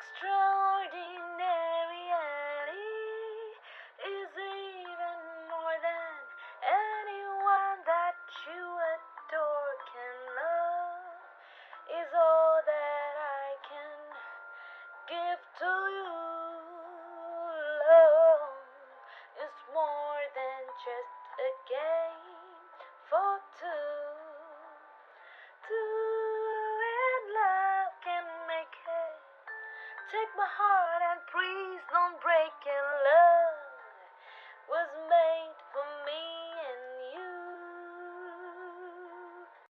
Extraordinary is even more than anyone that you adore can love. Is all that I can give to you. Love is more than just a game for two. Two and love can make it. Take my heart and please don't break it, love.